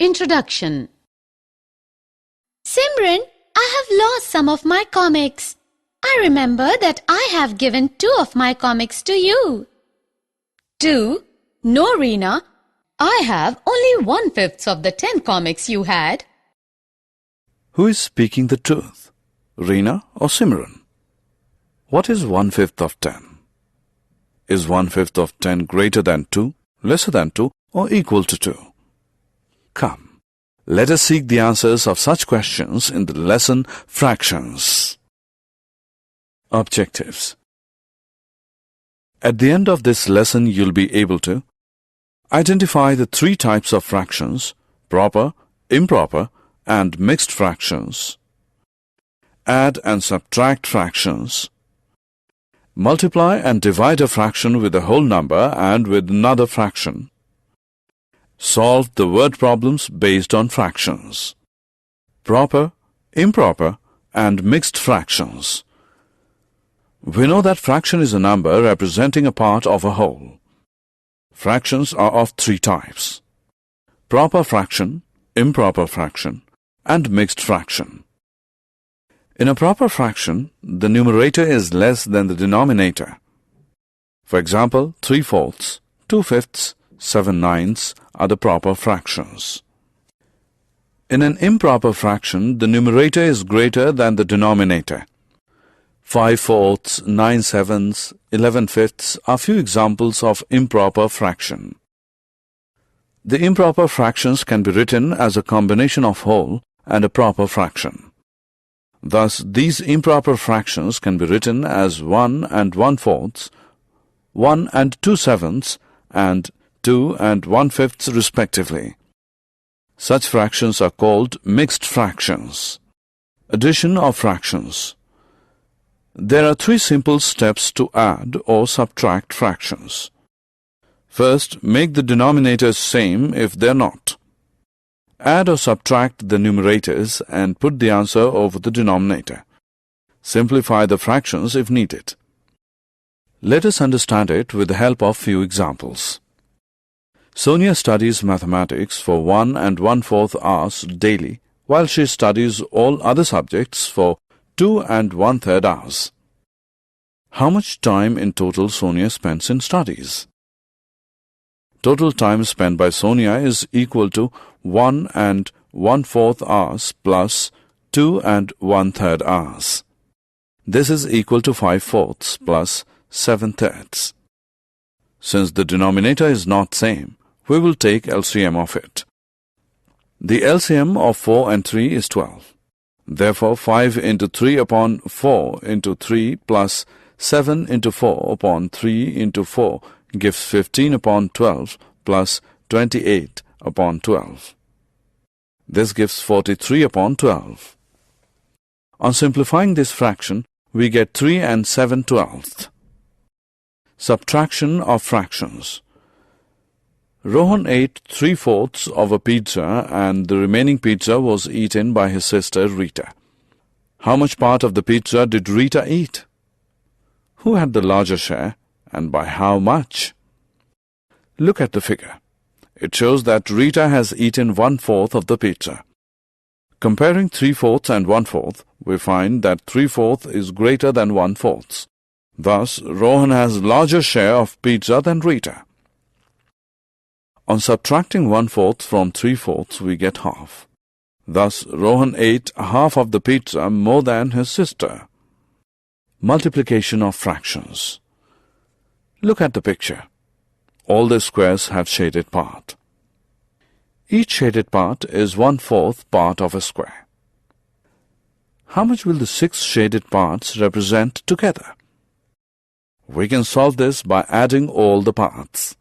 Introduction. Simran, I have lost some of my comics. I remember that I have given 2 of my comics to you. 2? No, Reena. I have only 1/5 of the 10 comics you had. Who is speaking the truth, Reena or Simran? What is 1/5 of 10? Is 1/5 of 10 greater than 2, lesser than 2, or equal to 2? Come, let us seek the answers of such questions in the lesson Fractions. Objectives. At the end of this lesson, you'll be able to identify the 3 types of fractions: proper, improper, and mixed fractions. Add and subtract fractions. Multiply and divide a fraction with a whole number and with another fraction. Solve the word problems based on fractions. Proper, improper, and mixed fractions. We know that fraction is a number representing a part of a whole. Fractions are of 3 types: proper fraction, improper fraction, and mixed fraction. In a proper fraction, the numerator is less than the denominator. For example, 3/4, 2/5, 7/9 are the proper fractions. In an improper fraction, the numerator is greater than the denominator. 5/4, 9/7, 11/5 are few examples of improper fraction. The improper fractions can be written as a combination of whole and a proper fraction. Thus, these improper fractions can be written as 1 and 1/4, 1 and 2/7, and 2 and 1/5 respectively. Such fractions are called mixed fractions. Addition of fractions. There are 3 simple steps to add or subtract fractions. First, make the denominators same if they're not. Add or subtract the numerators and put the answer over the denominator. Simplify the fractions if needed. Let us understand it with the help of few examples. Sonia studies mathematics for 1 and 1/4 hours daily, while she studies all other subjects for 2 and 1/3 hours. How much time in total Sonia spends in studies? Total time spent by Sonia is equal to 1 and 1/4 hours plus 2 and 1/3 hours. This is equal to 5/4 plus 7/3. Since the denominator is not same, we will take LCM of it. The LCM of 4 and 3 is 12. Therefore, 5 into 3 upon 4 into 3 plus 7 into 4 upon 3 into 4 gives 15 upon 12 plus 28 upon 12. This gives 43 upon 12. On simplifying this fraction, we get 3 and 7/12. Subtraction of fractions. Rohan ate 3/4 of a pizza and the remaining pizza was eaten by his sister Rita. How much part of the pizza did Rita eat? Who had the larger share and by how much? Look at the figure. It shows that Rita has eaten 1/4 of the pizza. Comparing 3/4 and 1/4, we find that 3/4 is greater than 1/4. Thus, Rohan has larger share of pizza than Rita. On subtracting 1/4 from 3/4, we get half. Thus, Rohan ate half of the pizza more than his sister. Multiplication of fractions. Look at the picture. All the squares have shaded part. Each shaded part is 1/4 part of a square. How much will the 6 shaded parts represent together? We can solve this by adding all the parts.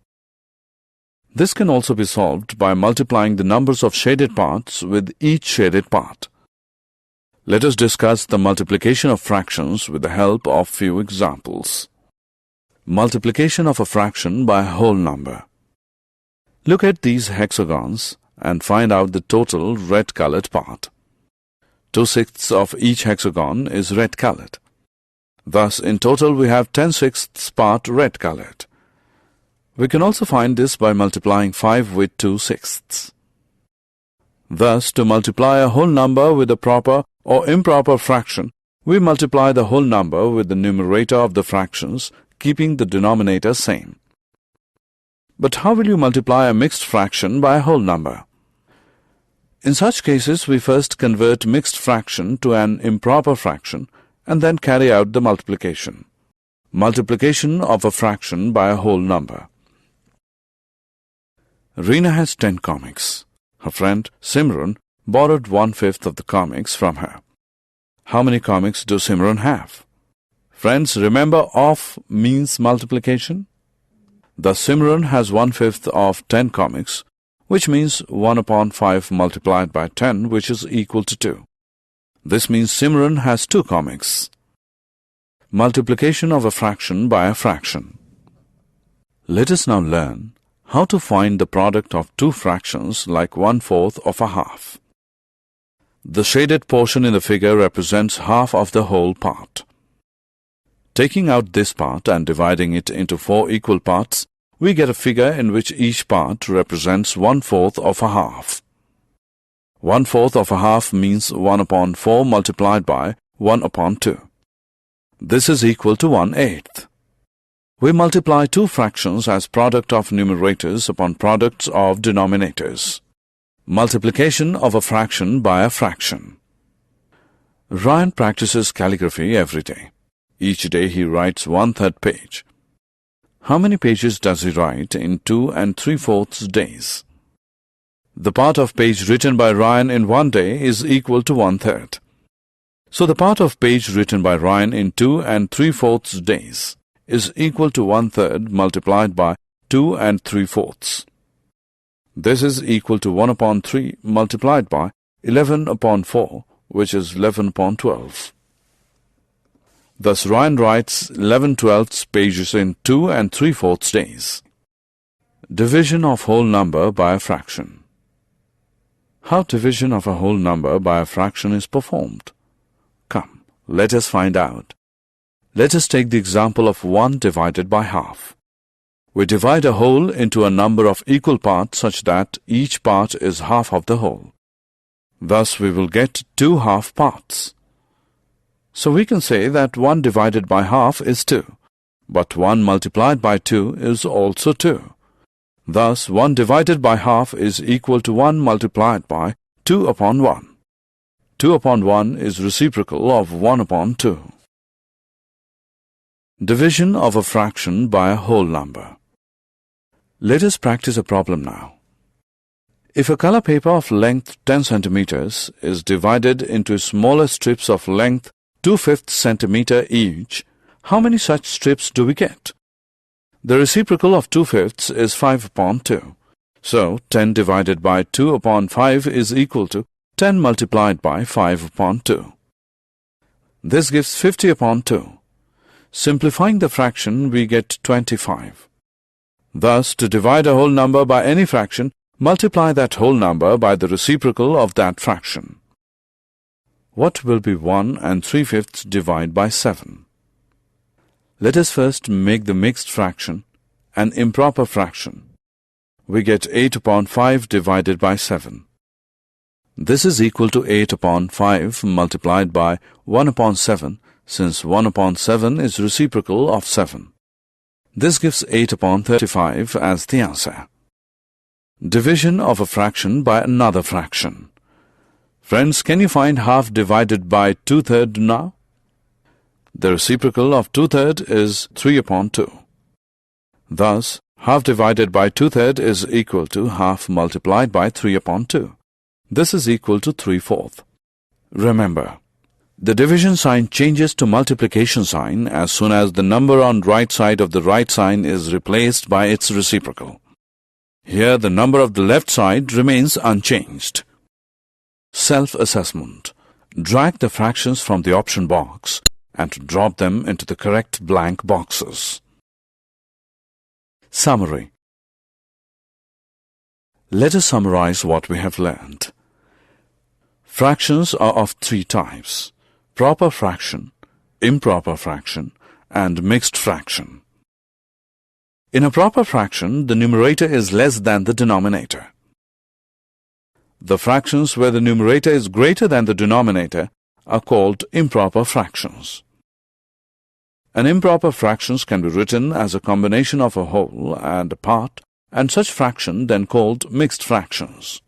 This can also be solved by multiplying the numbers of shaded parts with each shaded part. Let us discuss the multiplication of fractions with the help of few examples. Multiplication of a fraction by a whole number. Look at these hexagons and find out the total red-colored part. 2/6 of each hexagon is red-colored. Thus, in total we have 10/6 part red-colored. We can also find this by multiplying 5 with 2/6. Thus, to multiply a whole number with a proper or improper fraction, we multiply the whole number with the numerator of the fractions, keeping the denominator same. But how will you multiply a mixed fraction by a whole number? In such cases, we first convert mixed fraction to an improper fraction and then carry out the multiplication. Multiplication of a fraction by a whole number. Reena has 10 comics. Her friend Simran borrowed 1/5 of the comics from her. How many comics does Simran have? Friends, remember of means multiplication? Thus Simran has 1/5 of 10 comics, which means 1 upon 5 multiplied by 10, which is equal to 2. This means Simran has 2 comics. Multiplication of a fraction by a fraction. Let us now learn how to find the product of two fractions like 1/4 of a half. The shaded portion in the figure represents half of the whole part. Taking out this part and dividing it into 4 equal parts, we get a figure in which each part represents 1/4 of a half. 1/4 of a half means 1 upon 4 multiplied by 1 upon 2. This is equal to 1/8. We multiply two fractions as product of numerators upon products of denominators. Multiplication of a fraction by a fraction. Ryan practices calligraphy every day. Each day he writes 1/3 page. How many pages does he write in 2 3/4 days? The part of page written by Ryan in 1 day is equal to 1/3. So the part of page written by Ryan in 2 3/4 days is equal to 1/3 multiplied by 2 3/4. This is equal to 1 upon 3 multiplied by 11 upon 4, which is 11 upon 12. Thus Ryan writes 11/12 pages in 2 3/4 days. Division of whole number by a fraction. How division of a whole number by a fraction is performed? Come, let us find out. Let us take the example of 1 divided by half. We divide a whole into a number of equal parts such that each part is half of the whole. Thus we will get 2 half parts. So we can say that 1 divided by half is 2, but 1 multiplied by 2 is also 2. Thus 1 divided by half is equal to 1 multiplied by 2 upon 1. 2 upon 1 is reciprocal of 1 upon 2. Division of a fraction by a whole number. Let us practice a problem now. If a color paper of length 10 centimeters is divided into smaller strips of length 2/5 centimeter each, how many such strips do we get? The reciprocal of 2/5 is 5 upon 2. So 10 divided by 2 upon 5 is equal to 10 multiplied by 5 upon 2. This gives 50 upon 2. Simplifying the fraction, we get 25. Thus, to divide a whole number by any fraction, multiply that whole number by the reciprocal of that fraction. What will be 1 3/5 divided by 7? Let us first make the mixed fraction an improper fraction. We get 8 upon 5 divided by 7. This is equal to 8 upon 5 multiplied by 1 upon 7, since 1 upon 7 is reciprocal of 7. This gives 8 upon 35 as the answer. Division of a fraction by another fraction. Friends, can you find half divided by 2/3 now? The reciprocal of 2/3 is 3 upon 2. Thus, half divided by 2/3 is equal to half multiplied by 3 upon 2. This is equal to 3/4. Remember, the division sign changes to multiplication sign as soon as the number on right side of the right sign is replaced by its reciprocal. Here the number of the left side remains unchanged. Self-assessment. Drag the fractions from the option box and drop them into the correct blank boxes. Summary. Let us summarize what we have learned. Fractions are of 3 types: proper fraction, improper fraction, and mixed fraction. In a proper fraction, the numerator is less than the denominator. The fractions where the numerator is greater than the denominator are called improper fractions. An improper fractions can be written as a combination of a whole and a part, and such fraction then called mixed fractions.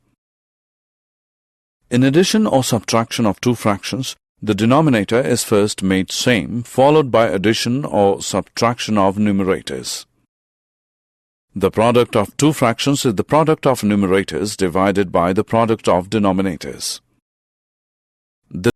In addition or subtraction of two fractions, the denominator is first made same, followed by addition or subtraction of numerators. The product of two fractions is the product of numerators divided by the product of denominators.